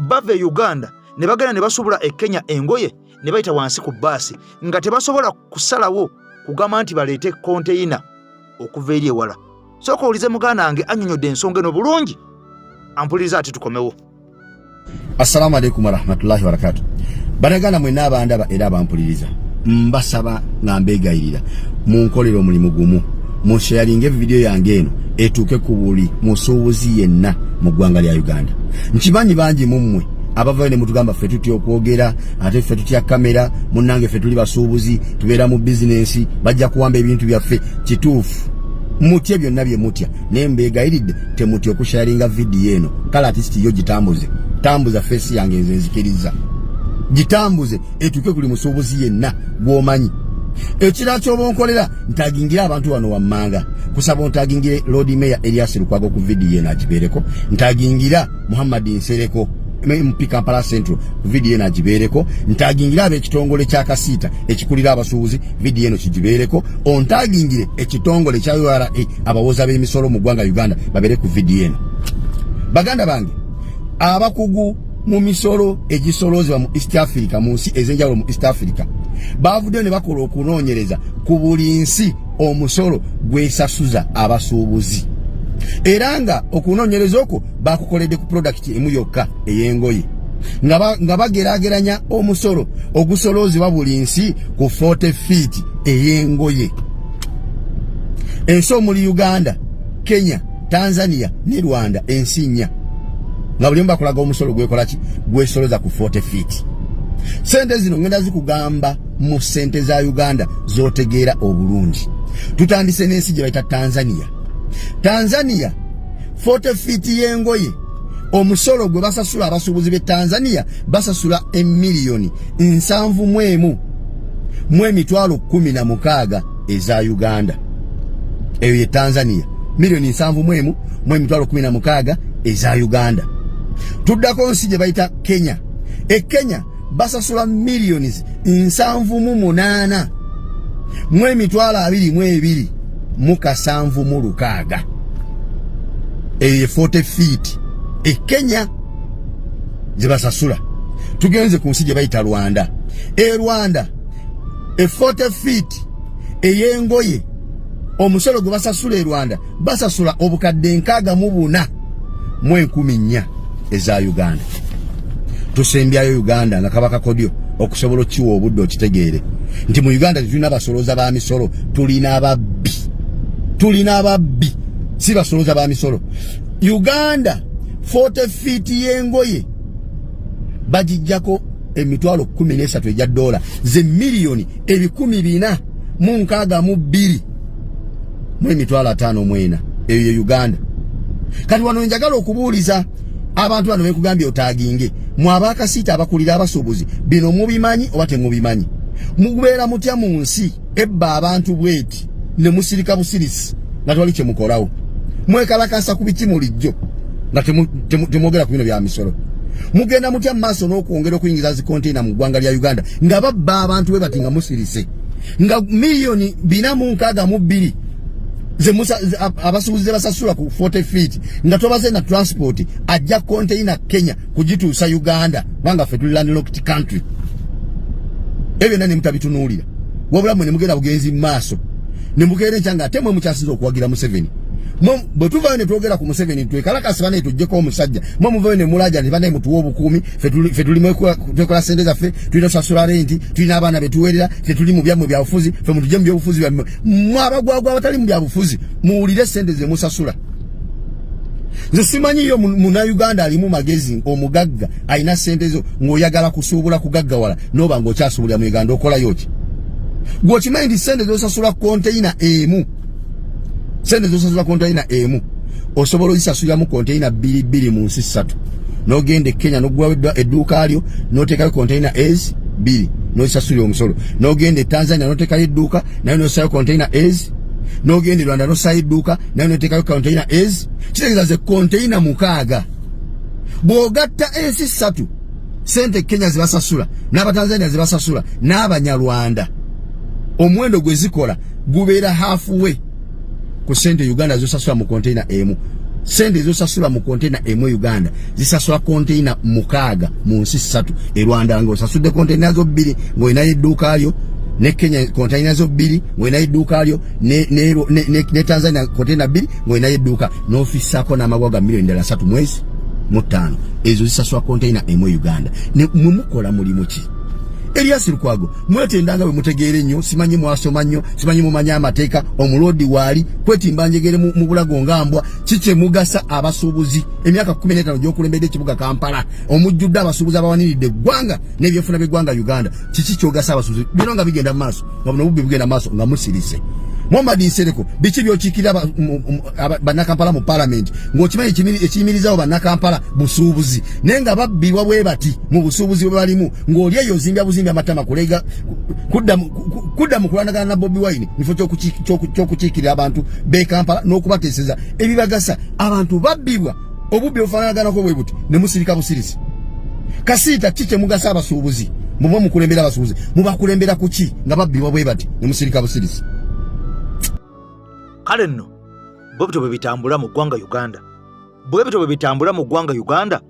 [SPEAKER 2] bava e Uganda ne bagenda ne basubula e Kenya engoye ne bayita wansi ku bbaasi nga tebasobola kusalawo kugamba nti baleete container okuva eri ewala. Sooka olize muganda wange annyonnyodde ensonga eno bulungi ampuliriza ati tukomewo.
[SPEAKER 9] Assalamu alaikum warahmatullahi wabarakatuh. Banaganda mwenna abandaba era abampuliriza mbasaba nga mbeegayirira munkolera omulimu gumu musharinge video yange eno etuuke ku buli musuubuzi yenna mu ggwanga lya Uganda. Nkimanyi bangi mummwe abavayo ne mutugamba ffe tutya okwogera ate ffe tutya kamera munnange ffe tuli basuubuzi tubeera mu bizinensi bajja kuwamba ebintu byaffe. Kituufu mutya byonna bye mutya naye mbeegayiridde temutya okusharinga video eno kale artist yo gitambuze tambuza face yange nze nzikiriza gitambuze etuuke kuli musuubuzi yenna gw'omanyi. Ekira ky'obonkolera ntagingira abantu wano wammanga kusaba ntagingire Lord Mayor Elias Lukwago ku video eno agibeereko ntagingira Muhammad Nsereko MP Kampala Central ku video eno agibeereko ntagingira ab'ekitongole kya Kasiita ekikulira abasuubuzi video eno kigibeereko ontagingire ekitongole kya URA abawoza b'emisolo mu ggwanga Uganda babeere ku video eno. Baganda bange abakugu mu misolo egisolozebwa mu East Africa mu nsi ez'enjawulo mu East Africa bavudde ne bakola okunoonyereza ku buli nsi omusolo gwesasuza abasuubuzi era nga okunoonyereza okwo bakukoledde ku product emu yokka ey'engoye nga bageraageranya omusolo ogusolozebwa buli nsi ku 40 feet ey'engoye. Ensi omuli Uganda, Kenya, Tanzania ne Rwanda ensi 4 nga buli mbakulaga omusolo gwekola ki gwesoloza ku 40 feet. Sente zino ngenda zikugamba mu sente za Uganda zotegeera obulungi. Tutandise n'ensi gye bayita Tanzania. Tanzania 40 feet y'engoye omusolo gwe basasula abasuubuzi be Tanzania basasula emiliyoni 7 mu emitwalo 16 eza Uganda. Eyo ye Tanzania miliyoni 7 mu emitwalo 16 eza Uganda. Tuddako nsi gye bayita Kenya. Kenya basasula miliyoni 7 mu emitwalo 22 mu 76. Eyo ye 40 feet. Kenya zibasasula. Tugenze ku nsi gye bayita Rwanda. Rwanda 40 feet eyengoye omusolo gwe basasula Rwanda basasula obukadde 64 mu 14 eza Uganda. Tusembyayo Uganda nga Kabaka Kodyo okusobola kiwa obudde okitegeere nti mu Uganda tulina basoloza ba misolo, tulina ababbi si basoloza ba misolo. Uganda 40 feet yengoye bajijjako emitwalo 13 ejja dola ze miliyoni 462 mu emitwalo 54 eyo ye Uganda. Kati wano njagala okubuuliza abantu bano bekugambye otaginge mu abakasiita abakulira abasuubuzi bino mubimanyi oba temubimanyi? Mugubeera mutya mu nsi ebba abantu bweti ne musirika busirisi nga twali kye mukolawo mwekalakasa ku biki mulijjo nga temwogera ku bino bya misolo? Mugenda mutya maaso n'okwongera okuyingiza zi container mu ggwanga lya Uganda nga babba abantu bwe bati nga musirise nga miliyoni 462 abasuubuzi basasula ku 40 feet nga tobaze na transport ajja container Kenya kugituusa Uganda wanga ffe tuli landlocked country. Ebyo nani mutabitunulira wabula mwe mugenda bugenzi maaso ne mugere kyanga temwe mukyasiza okuwagira Museveni. Bwe tuvayo ne twogera ku Museveni twekalakasa bane tujjeko omusajja muvayo ne mulaja ne bane mutuwa obukuumi ffe tuli twekola sente zaffe tulina sasula renti tulina abaana betuweerera ffe tuli mu byammwe bya bufuzi ffe mutujje mu byobufuzi byammwe mu abagwagwa abatali mu bya bufuzi muwulire sente ze musasula. Nze simanyiyo muna Uganda alimu magezi omugagga alina sente zo ng'oyagala kusuubula kugaggawala n'oba ng'okyasuubulira mu Uganda okolayo ki? Gwokimanyi nti sente zosasula container emu sente zosasula container emu osobola ozisasulira mu container 2 mu nsi 3. N'ogende Kenya n'ogula edduuka lyo n'oteekayo container S 2 n'ozisasulira omusolo. N'ogende Tanzania n'oteekayo edduuka nayo n'osayo container S. N'ogende Rwanda n'osayo edduuka nayo n'oteekayo container S. Kitegeeza ze container 6. Bw'ogatta ensi 3 sente Kenya zibasasula n'Abatanzania zibasasula n'Abanyarwanda omuwendo gwe zikola gubeera halfway ku sente Uganda zosasula mu container emu. Sente zosasula mu container emu Uganda zisasula container 6 mu nsi 3. Rwanda ng'osasudde container zo 2 ng'olina edduuka lyo, ne Kenya container zo 2 ng'olina edduuka lyo, ne Tanzania container 2 ng'olina edduuka, n'ofisaako n'amagwaga miliyoni 3 mwezi mu 5. Ezo zisasula container emu Uganda. Ne mukola mulimu ki? Elias Lukwago mwetendanga bwe mutegeere nnyo, simanyi mwasoma nnyo, simanyi mumanya amateeka, omulodi waali kwetimba njegere mu bulago ngambwa. Kiki mugasa abasuubuzi emyaka 15 gy'okulembedde ekibuga Kampala omujjudde abasuubuzi abawaniridde eggwanga n'ebyefuna by'eggwanga Uganda? Kiki kyogasa abasuubuzi bino nga bigenda maaso nga buno bubbi bugenda maaso nga musirise? Muhammad Nsereko biki by'okiikirira bannakampala mu parliament ng'okimanyi ekiyimirizawo bannakampala busuubuzi naye nga babbibwa bwe bati mu busuubuzi bwe balimu ng'oli eyo ozimbya buzimbya amatama kulega kudda mu kulanagana na Bobi Wine nifo ky'okukiikirira abantu b'e Kampala n'okubateeseza ebibagasa. Abantu babbibwa obubbi obufaanaganako bwe buti ne musirika busirisi. Kasiita kiki mugasa abasuubuzi muba mukulembera abasuubuzi mubakulembera ku ki nga babbibwa bwe bati ne musirika busirisi?
[SPEAKER 2] Kale nno bwe bityo bwe bitambula mu ggwanga Uganda. Bwe bityo bwe bitambula mu ggwanga Uganda.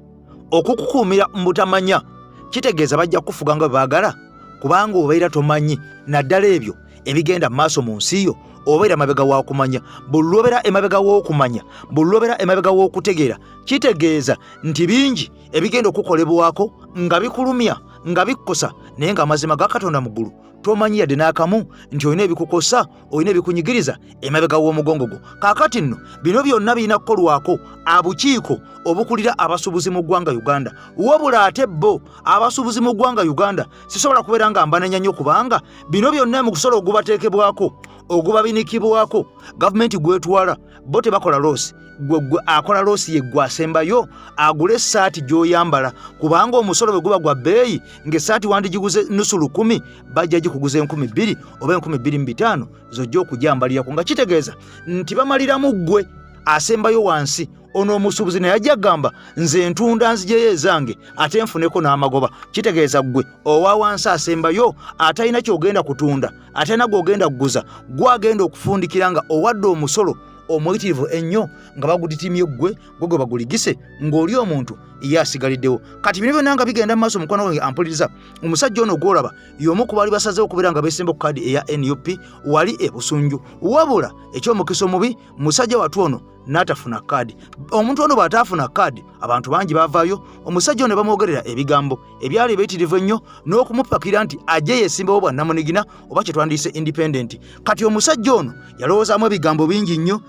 [SPEAKER 2] Okukukuumira mbutamanya kitegeeza bajja kufuga nga baagala kubanga obeera tomanyi naddala ebyo ebigenda maaso mu nsi yo obeera mabega wa kumanya. Bulobera emabega w'okumanya, bulobera emabega w'okutegeera, kitegeeza nti bingi ebigenda okukolebwako nga bikulumya nga bikkosa naye nga amazima ga Katonda mu ggulu tomanyi yadde n'akamu nti olina ebikukosa olina ebikunyigiriza emabega w'omugongo gwo. Kaakati nno bino byonna birina kukolwako abukiiko obukulira abasuubuzi mu ggwanga Uganda. Wabula ate bo abasuubuzi mu ggwanga Uganda sisobola kubeera nga mbanenya nnyo kubanga bino byonna mu kusolo ogubateekebwako ogubabinikibwako gavumenti gwetwala bo tebakola loosi gwe akola loosi ye gwasembayo agule essaati gy'oyambala kubanga omusolo bwe guba gwa bbeeyi ng'essaati wandigiguze nusu 1,000 bajja gikuguza 2,200 oba 2,250 zojja okugyambalirako nga kitegeeza nti bamaliramu ggwe asembayo wansi ono omusuubuzi naye ajja gamba nze ntunda nzijeyo ezange ate nfuneko n'amagoba kitegeeza ggwe owa wansi asembayo atalina kyogenda kutunda atalina gw'ogenda kuguza gwagenda okufundikira nga owadde omusolo omuyitirivu ennyo nga baguditimye gwe gwe baguligise ng'oli omuntu ye asigaliddewo kati bino byonna nga bigenda mu maaso mukwano gwange ampuliriza omusajja ono gw'olaba y'omu ku baali basazeewo okubeera nga beesemba ku kaadi eya NUP wali e Busunju wabula eky'omukisa omubi musajja watu ono n'atafuna kaadi omuntu ono bw'ataafuna kaadi abantu bangi baavaayo omusajja ono ne bamwogerera ebigambo ebyali ebiyitirivu ennyo n'okumupakira nti ajje yeesimbawo bwa namunigina oba kye twandiyise independent kati omusajja ono yalowoozaamu ebigambo bingi nnyo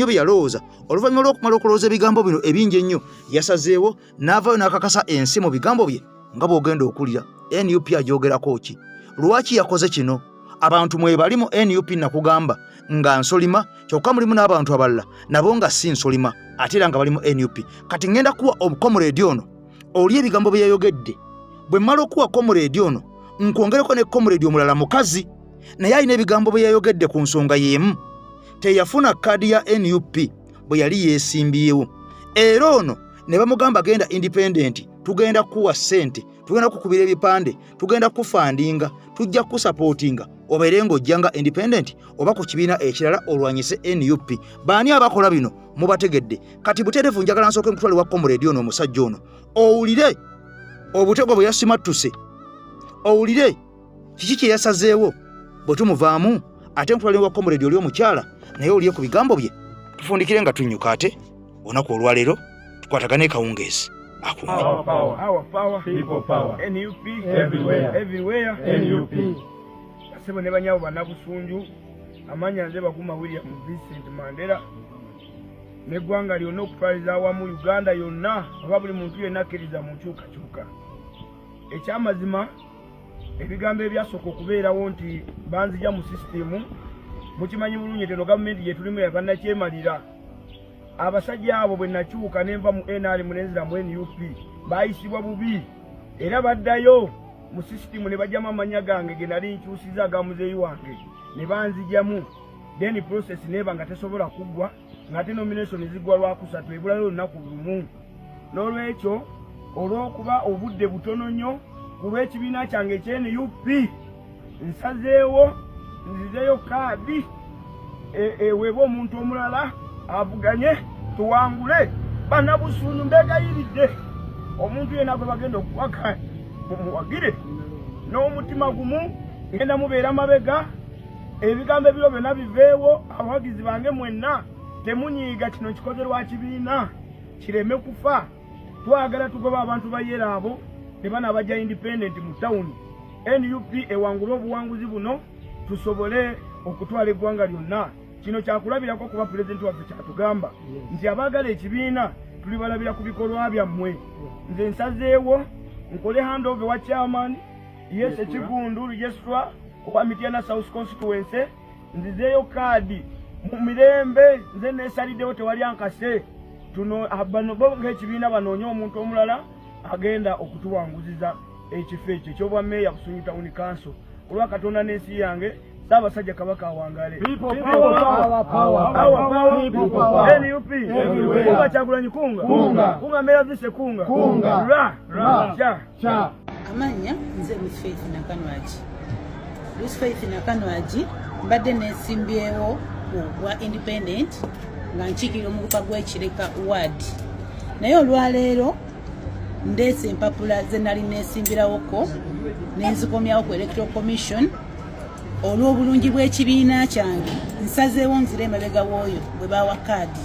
[SPEAKER 2] bye yalowooza oluvannyuma lw'okumala okulowooza ebigambo bino ebingi ennyo yasazeewo n'avaayo n'akakasa ensi mu bigambo bye nga bw'ogenda okulira NUP agyogerako ki lwaki yakoze kino abantu mwebali mu NUP nakugamba nga nsolima kyokka mulimu n'abantu abalala nabo nga si nsolima ate era nga bali mu NUP kati ngenda kuwa omukomuledi ono oli ebigambo bye yayogedde bwe mmala okuwa komuledi ono nkwongereko ne komuledi omulala mukazi naye alina ebigambo bye yayogedde ku nsonga y'emu teyafuna kaadi ya NUP bwe yali yeesimbyewo era ono ne bamugamba genda independent tugenda kuwa ssente tugenda kukubira ebipande tugenda kufandinga tujja kusapootinga obeere ng'ojjanga independent oba ku kibiina ekirala olwanyise NUP baani abakola bino mubategedde kati butereevu njagala nsooke mutwale wa komuledi ono omusajja ono owulire obutego bwe yasimattuse owulire kiki kye yasazeewo bwe tumuvaamu ate mutwale wa komuledi oli omukyala naye oliye ku bigambo bye tufundikire nga tunnyuka ate olunaku olwaleero tukwatagane kawungeezi
[SPEAKER 1] Our power, people power. NUP, everywhere, NUP. Asebo ne banyawo banabusunju, amanya nze bakuma William Vincent Mandela. Ne gwanga lyonna okutwaliza awamu Uganda yonna, oba buli muntu yenna akkiriza mu nkyukakyuka. Ekyamazima, ebigambo ebyasooka okubeerawo nti banzija mu sisitemu, mukimanyi bulungi nti eno gavumenti gye tulimu yakannakyemalira. Abasajja abo bwe nakyuka nenva mu NRM nenzira mu NUP bayisibwa bubi era baddayo mu sisitemu ne bajjamu amanya gange ge nali nkyusiza agamuzeeyi wange ne banzijamu then process neba nga tesobola kuggwa ng'ate nomination zigwa lwakusatu ebulayo olunaku lumu n'olwekyo olw'okuba obudde butono nnyo ku lw'ekibiina kyange ekye NUP nsazeewo nzizeeyo kaadi eweebwa omuntu omulala avuganye tuwangule banabusunju mbegayiridde omuntu yena gwe bagenda okuwaka mumuwagire n'omutima gumu ngenda mubeera mabega ebigambo ebiro byonna biveewo abawagizi bange mwenna temunyiiga kino kikoze lwa kibiina kireme kufa twagala tugoba abantu bayera abo ne bana bajja independent mu tawuni NUP ewangula obuwanguzi buno tusobole okutwala eggwanga lyonna kino kyakulabirako kuba pulezidenti waffe kyatugamba nti abaagala ekibiina tulibalabira ku bikolwa byammwe nze nsazeewo nkole handover wa chairman yes ekigundu registra owa Mityana South Constituency nzizeeyo kaadi mu mirembe nze neesaliddewo tewali ankase tuno bano bo ng'ekibiina banoonya omuntu omulala agenda okutuwanguziza ekifo ekyo ekyobwa meeya Busunju Town Council olwa Katonda n'ensi yange Saabasajja Kabaka awangale. People power. NUP. Kunga Kyagulanyi kunga. Kunga Meya Vise kunga. Cha.
[SPEAKER 10] Amanya nze Lucy Faith Nakanwaji. Lucy Faith Nakanwaji mbadde neesimbyewo wa independent nga nkiikirira omugupa gw'Ekireka ward. Naye olwaleero ndeese empapula ze nali neesimbyirawoko nenzikomyawo ku Electoral Commission olw'obulungi bw'ekibiina kyange nsazeewo nzire emabega w'oyo bwe bawa kaadi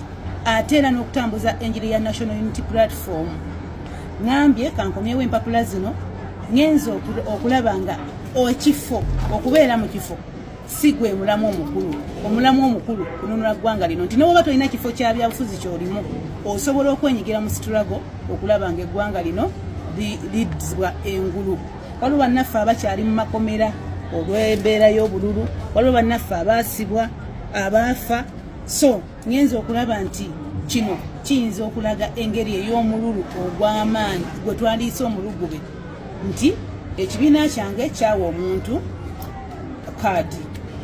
[SPEAKER 10] ate era n'okutambuza enjiri ya National Unity Platform ngambye kankomyewo empapula zino ngenza okulaba nga ekifo okubeera mu kifo si gwe mulamu omukulu kununula ggwanga lino nti n'oba tolina kifo kya byabufuzi ky'olimu osobola okwenyigira mu struggle okulaba nga eggwanga lino liddizibwa engulu waliwo bannaffe abakyali mu makomera olw'embeera y'obululu waliwo bannaffe abaasibwa abaafa so ngenza okulaba nti kino kiyinza okulaga engeri ey'omululu ogw'amaanyi gwe twaliisa omulugube nti ekibiina kyange kyawa omuntu kaadi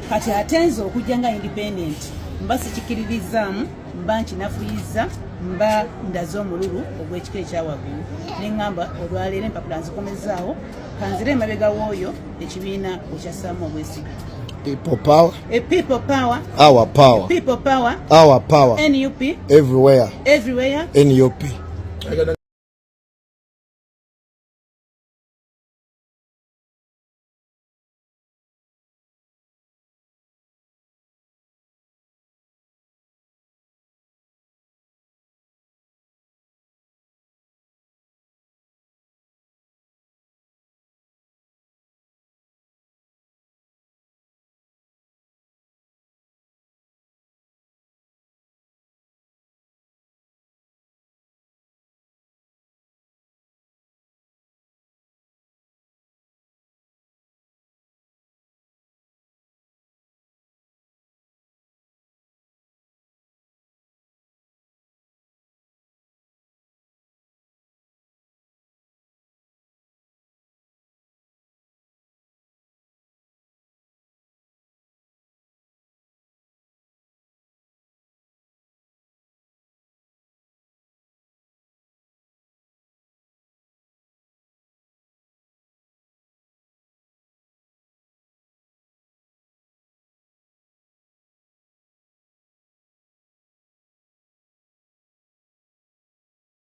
[SPEAKER 10] kati atenza okujja nga independent mba sikikiririzaamu mba nkinafuyiza mba ndaze omululu ogw'ekika ekyawaggulu neŋŋamba olwaleero empapula nzikomezaawo kanzire emabega w'oyo ekibiina ekyassaamu obwesige.
[SPEAKER 11] People power.
[SPEAKER 10] A people power.
[SPEAKER 11] Our power.
[SPEAKER 10] People power.
[SPEAKER 11] Our power.
[SPEAKER 10] NUP.
[SPEAKER 11] Everywhere.
[SPEAKER 10] Everywhere.
[SPEAKER 11] NUP.